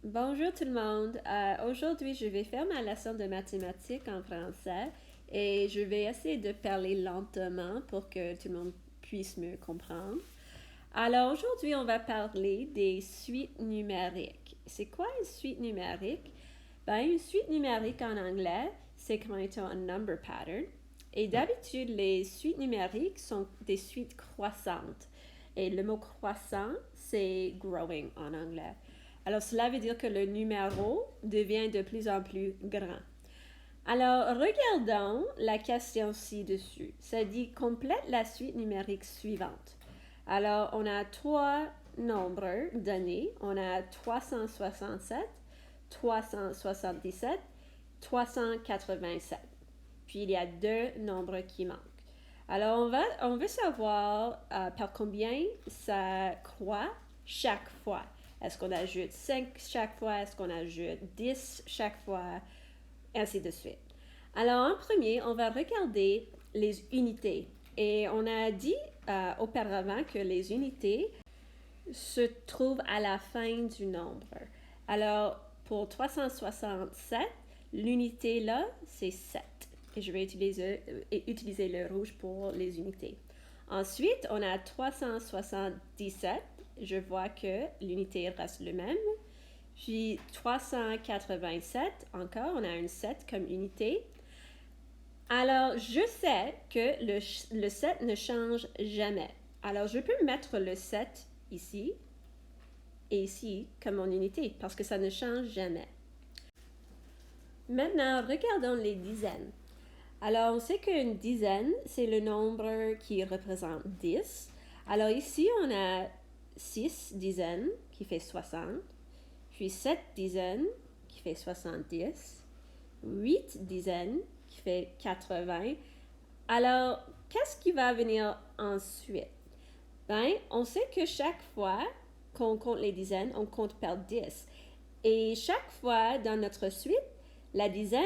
Bonjour tout le monde. Aujourd'hui, je vais faire ma leçon de mathématiques en français et je vais essayer de parler lentement pour que tout le monde puisse me comprendre. Alors aujourd'hui, on va parler des suites numériques. C'est quoi une suite numérique? Ben, une suite numérique en anglais, c'est comme étant un number pattern. Et d'habitude, les suites numériques sont des suites croissantes. Et le mot croissant, c'est growing en anglais. Alors, cela veut dire que le numéro devient de plus en plus grand. Alors, regardons la question ci-dessus. Ça dit complète la suite numérique suivante. Alors, on a trois nombres donnés. On a 367, 377, 387. Puis, il y a deux nombres qui manquent. Alors, on veut savoir par combien ça croît chaque fois. Est-ce qu'on ajoute 5 chaque fois? Est-ce qu'on ajoute 10 chaque fois? Ainsi de suite. Alors, en premier, on va regarder les unités. Et on a dit auparavant que les unités se trouvent à la fin du nombre. Alors, pour 367, l'unité là, c'est 7. Et je vais utiliser le rouge pour les unités. Ensuite, on a 377. Je vois que l'unité reste le même. Puis 387, encore, on a un 7 comme unité. Alors, je sais que le 7 ne change jamais. Alors, je peux mettre le 7 ici et ici comme mon unité parce que ça ne change jamais. Maintenant, regardons les dizaines. Alors, on sait qu'une dizaine, c'est le nombre qui représente 10. Alors ici, on a 6 dizaines qui fait 60, puis 7 dizaines qui fait 70, 8 dizaines qui fait 80. Alors, qu'est-ce qui va venir ensuite? Ben, on sait que chaque fois qu'on compte les dizaines, on compte par 10. Et chaque fois dans notre suite, la dizaine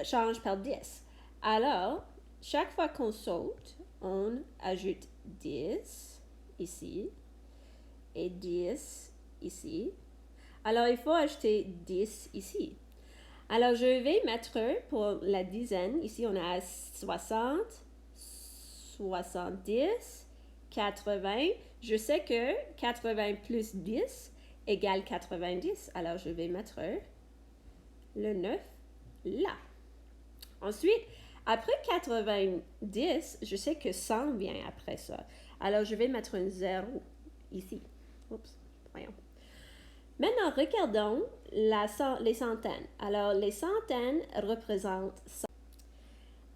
change par 10. Alors, chaque fois qu'on saute, on ajoute 10 ici et 10 ici. Alors, il faut ajouter 10 ici. Alors, je vais mettre pour la dizaine, ici on a 60, 70, 80. Je sais que 80 plus 10 égale 90. Alors, je vais mettre le 9 là. Ensuite, après 90, je sais que 100 vient après ça. Alors, je vais mettre un 0 ici. Oups, voyons. Maintenant, regardons les centaines. Alors, les centaines représentent 100.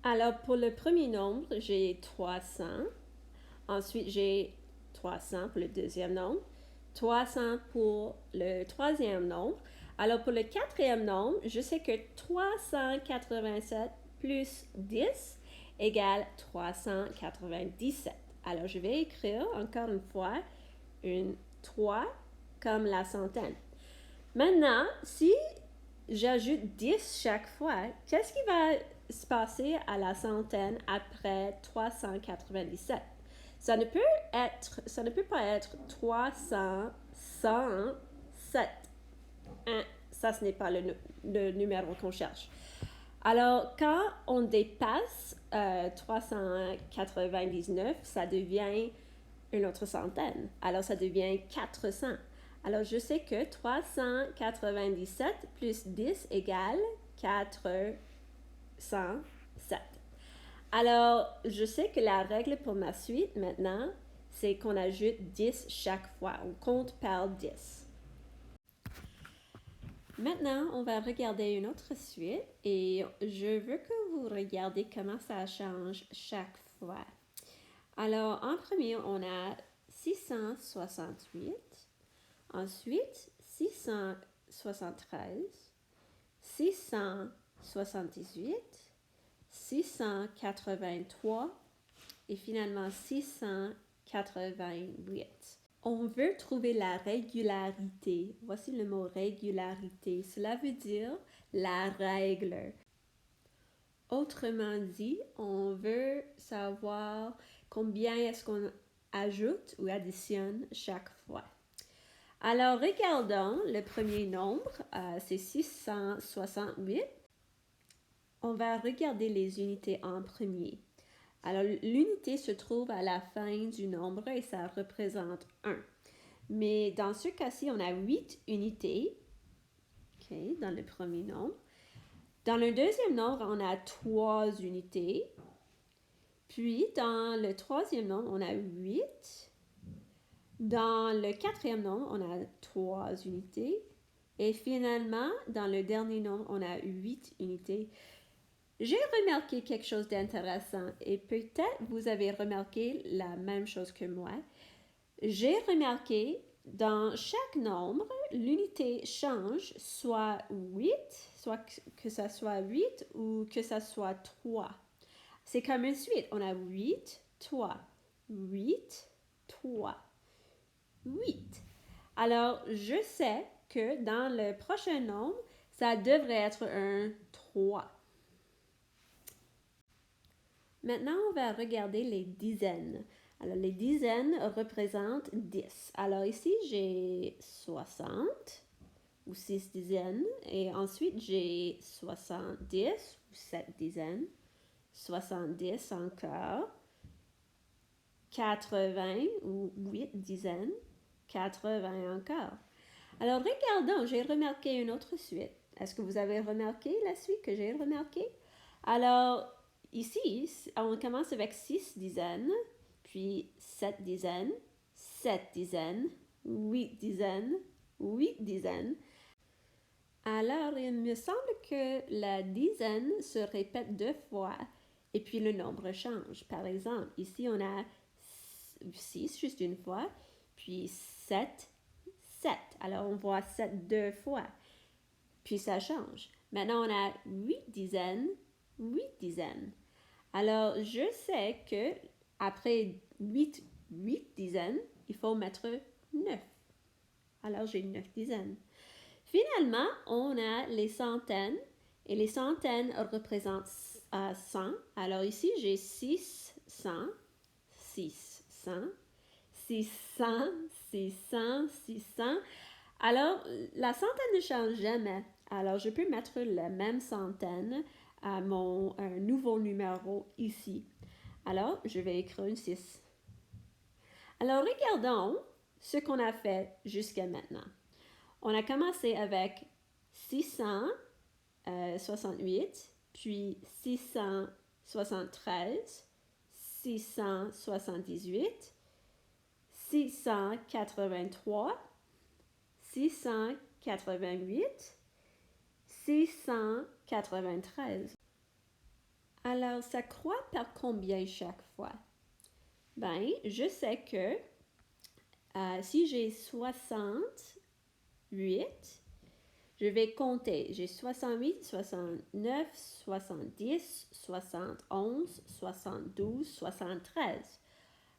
Alors, pour le premier nombre, j'ai 300. Ensuite, j'ai 300 pour le deuxième nombre. 300 pour le troisième nombre. Alors, pour le quatrième nombre, je sais que 387 plus 10 égale 397. Alors, je vais écrire encore une fois une 3 comme la centaine. Maintenant, si j'ajoute 10 chaque fois, qu'est-ce qui va se passer à la centaine après 397? Ça ne peut pas être 307. Ça, ce n'est pas le numéro qu'on cherche. Alors, quand on dépasse 399, ça devient une autre centaine. Alors, ça devient 400. Alors, je sais que 397 plus 10 égale 407. Alors, je sais que la règle pour ma suite maintenant, c'est qu'on ajoute 10 chaque fois. On compte par 10. Maintenant, on va regarder une autre suite et je veux que vous regardiez comment ça change chaque fois. Alors, en premier, on a 668, ensuite 673, 678, 683 et finalement 688. On veut trouver la régularité. Voici le mot régularité. Cela veut dire la règle. Autrement dit, on veut savoir combien est-ce qu'on ajoute ou additionne chaque fois. Alors, regardons le premier nombre, c'est 668. On va regarder les unités en premier. Alors, l'unité se trouve à la fin du nombre et ça représente 1. Mais dans ce cas-ci, on a 8 unités, okay, dans le premier nombre. Dans le deuxième nombre, on a 3 unités. Puis, dans le troisième nombre, on a 8. Dans le quatrième nombre, on a 3 unités. Et finalement, dans le dernier nombre, on a 8 unités. J'ai remarqué quelque chose d'intéressant et peut-être vous avez remarqué la même chose que moi. J'ai remarqué dans chaque nombre, l'unité change soit 8, soit que ça soit 8 ou que ça soit 3. C'est comme une suite. On a 8, 3, 8, 3, 8. Alors, je sais que dans le prochain nombre, ça devrait être un 3. Maintenant, on va regarder les dizaines. Alors, les dizaines représentent 10. Alors, ici, j'ai 60 ou 6 dizaines. Et ensuite, j'ai 70 ou 7 dizaines. 70 encore. 80 ou 8 dizaines. 80 encore. Alors, regardons, j'ai remarqué une autre suite. Est-ce que vous avez remarqué la suite que j'ai remarquée? Alors, ici, on commence avec 6 dizaines, puis 7 dizaines, 7 dizaines, 8 dizaines, 8 dizaines. Alors, il me semble que la dizaine se répète 2 fois et puis le nombre change. Par exemple, ici, on a 6 juste une fois, puis 7, 7. Alors, on voit 7 2 fois, puis ça change. Maintenant, on a 8 dizaines, 8 dizaines. Alors, je sais que après 8 dizaines, il faut mettre 9. Alors, j'ai 9 dizaines. Finalement, on a les centaines. Et les centaines représentent 100. Alors ici, j'ai 600, 600, 600, 600, 600. Alors, la centaine ne change jamais. Alors, je peux mettre la même centaine à mon nouveau numéro ici. Alors, je vais écrire une 6. Alors, regardons ce qu'on a fait jusqu'à maintenant. On a commencé avec 668, puis 673, 678, 683, 688, 693. Alors, ça croît par combien chaque fois? Ben, je sais que si j'ai 68, je vais compter. J'ai 68, 69, 70, 71, 72, 73.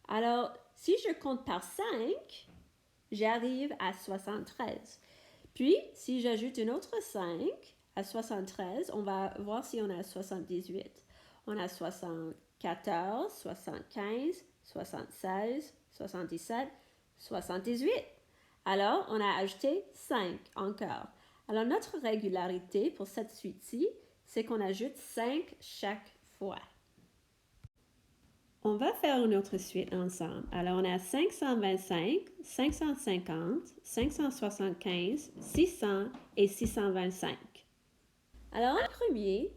Alors, si je compte par 5, j'arrive à 73. Puis, si j'ajoute une autre 5 à 73, on va voir si on a 78. On a 74, 75, 76, 77, 78. Alors, on a ajouté 5 encore. Alors, notre régularité pour cette suite-ci, c'est qu'on ajoute 5 chaque fois. On va faire une autre suite ensemble. Alors, on a 525, 550, 575, 600 et 625. Alors, en premier,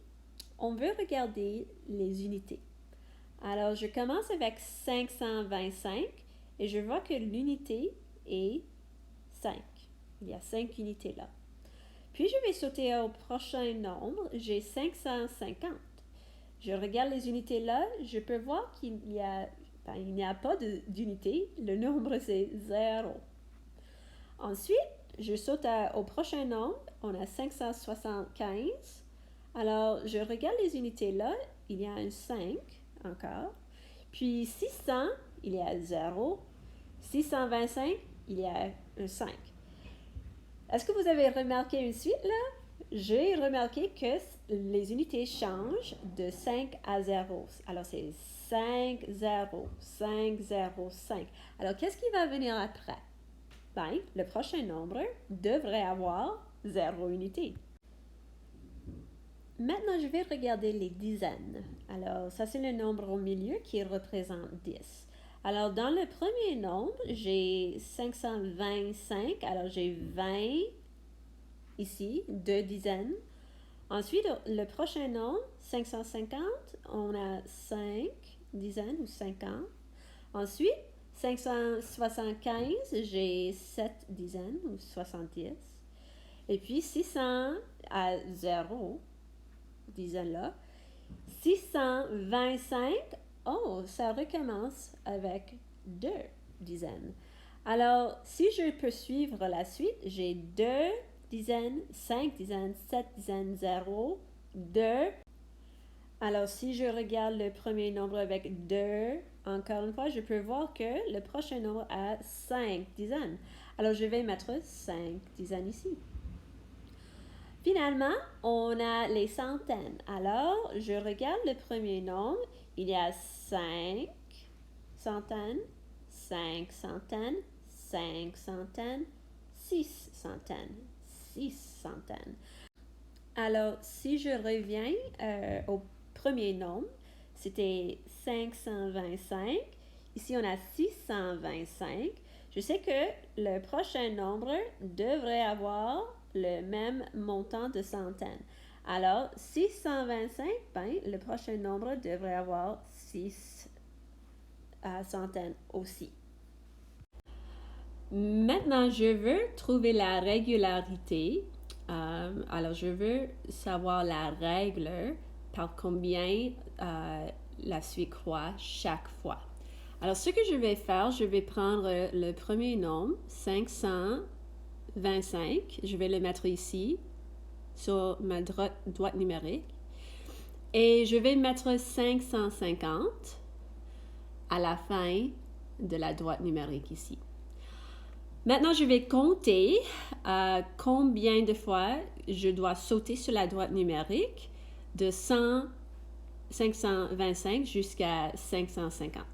on veut regarder les unités. Alors, je commence avec 525 et je vois que l'unité est 5. Il y a 5 unités là. Puis, je vais sauter au prochain nombre. J'ai 550. Je regarde les unités là. Je peux voir qu'il n'y a pas d'unité. Le nombre, c'est 0. Ensuite, je saute au prochain nombre. On a 575. Alors, je regarde les unités là. Il y a un 5 encore. Puis 600, il y a 0. 625, il y a un 5. Est-ce que vous avez remarqué une suite là? J'ai remarqué que les unités changent de 5 à 0. Alors, c'est 5, 0, 5, 0, 5. Alors, qu'est-ce qui va venir après? Ben, le prochain nombre devrait avoir 0 unité. Maintenant, je vais regarder les dizaines. Alors, ça, c'est le nombre au milieu qui représente 10. Alors, dans le premier nombre, j'ai 525. Alors, j'ai 20 ici, 2 dizaines. Ensuite, le prochain nombre, 550, on a 5 dizaines ou 50. Ensuite, 575, j'ai 7 dizaines ou 70. Et puis 600 à 0, dizaines là. 625, oh, ça recommence avec 2 dizaines. Alors, si je peux suivre la suite, j'ai 2 dizaines, 5 dizaines, 7 dizaines, 0, 2. Alors, si je regarde le premier nombre avec 2, encore une fois, je peux voir que le prochain nombre a 5 dizaines. Alors, je vais mettre 5 dizaines ici. Finalement, on a les centaines. Alors, je regarde le premier nombre. Il y a 5 centaines, 5 centaines, 5 centaines, 6 centaines, 6 centaines. Alors, si je reviens au premier nombre, c'était 525. Ici, on a 625. Je sais que le prochain nombre devrait avoir le même montant de centaines. Alors, 625, ben, le prochain nombre devrait avoir 6 centaines aussi. Maintenant, je veux trouver la régularité. Alors, je veux savoir la règle par combien la suite croît chaque fois. Alors, ce que je vais faire, je vais prendre le premier nombre, 525. Je vais le mettre ici, sur ma droite numérique. Et je vais mettre 550 à la fin de la droite numérique ici. Maintenant, je vais compter combien de fois je dois sauter sur la droite numérique de 525 jusqu'à 550.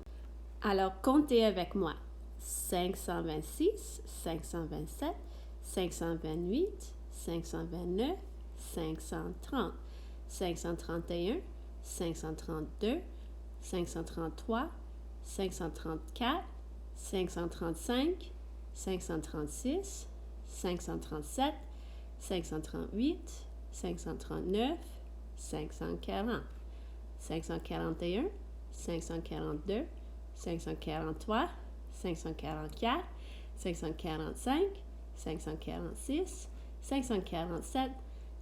Alors, comptez avec moi. 526, 527, 528, 529, 530, 531, 532, 533, 534, 535, 536, 537, 538, 539, 540, 541, 542, 543, 544, 545, 546, 547,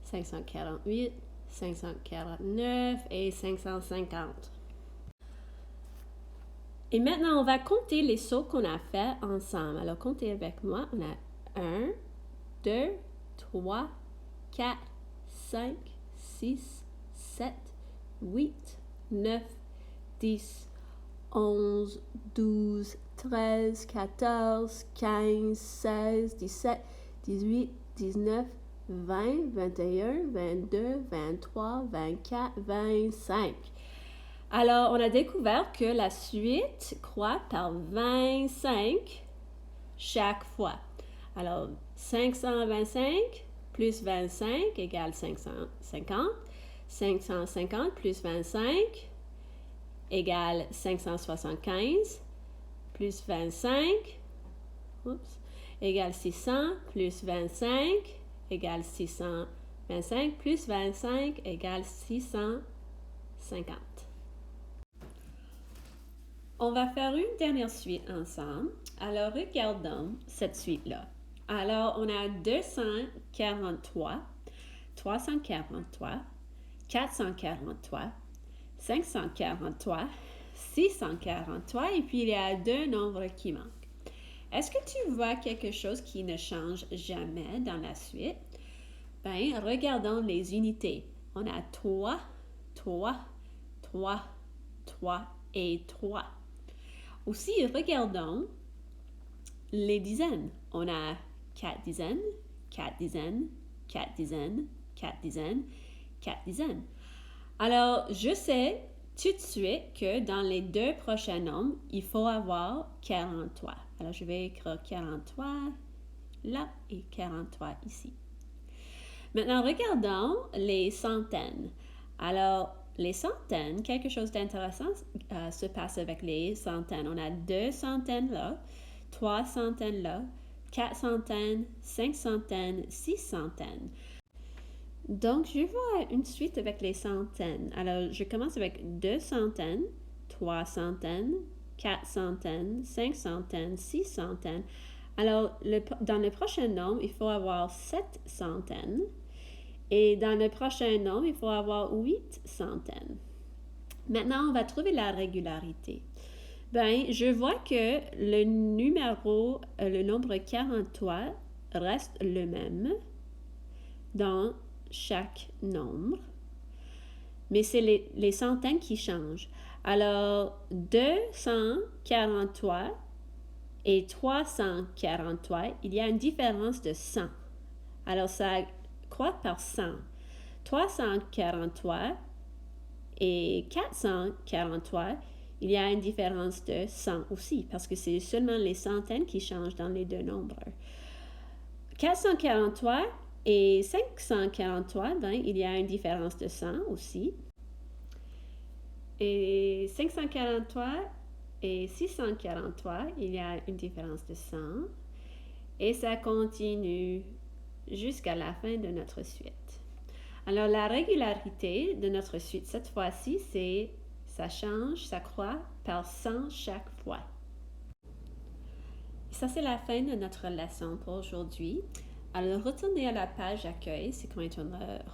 548, 549 et 550. Et maintenant, on va compter les sauts qu'on a fait ensemble. Alors, comptez avec moi. On a 1, 2, 3, 4, 5, 6, 7, 8, 9, 10, 11, 12, 13, 14, 15, 16, 17, 18, 19, 20, 21, 22, 23, 24, 25. Alors, on a découvert que la suite croît par 25 chaque fois. Alors, 525 plus 25 égale 550. 550 plus 25 égale 575 plus 25 égale 600 plus 25 égale 625 plus 25 égale 650. On va faire une dernière suite ensemble. Alors, regardons cette suite-là. Alors, on a 243, 343, 443, 543, 643 et puis il y a 2 nombres qui manquent. Est-ce que tu vois quelque chose qui ne change jamais dans la suite? Bien, regardons les unités. On a 3, 3, 3, 3 et 3. Aussi, regardons les dizaines. On a 4 dizaines, 4 dizaines, 4 dizaines, 4 dizaines, 4 dizaines. Alors, je sais tout de suite que dans les 2 prochains nombres, il faut avoir 43. Alors, je vais écrire 43 là et 43 ici. Maintenant, regardons les centaines. Alors, les centaines, quelque chose d'intéressant se passe avec les centaines. On a 2 centaines là, 3 centaines là, 4 centaines, 5 centaines, 6 centaines. Donc, je vois une suite avec les centaines. Alors, je commence avec 2 centaines, 3 centaines, 4 centaines, 5 centaines, 6 centaines. Alors, dans le prochain nombre, il faut avoir 7 centaines. Et dans le prochain nombre, il faut avoir 8 centaines. Maintenant, on va trouver la régularité. Ben, je vois que le nombre 43 reste le même dans chaque nombre, mais c'est les centaines qui changent. Alors, 243 et 343, il y a une différence de 100. Alors, ça croît par 100. 343 et 443, il y a une différence de 100 aussi, parce que c'est seulement les centaines qui changent dans les deux nombres. 443 et 543, ben, il y a une différence de 100 aussi. Et 543 et 643, il y a une différence de 100. Et ça continue jusqu'à la fin de notre suite. Alors, la régularité de notre suite, cette fois-ci, c'est ça change, ça croît par 100 chaque fois. Ça, c'est la fin de notre leçon pour aujourd'hui. Alors, retournez à la page accueil, c'est quand on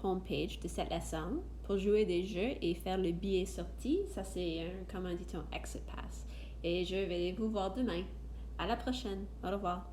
homepage de cette leçon, pour jouer des jeux et faire le billet sorti. Ça, c'est comment dit-on, exit pass. Et je vais vous voir demain. À la prochaine. Au revoir.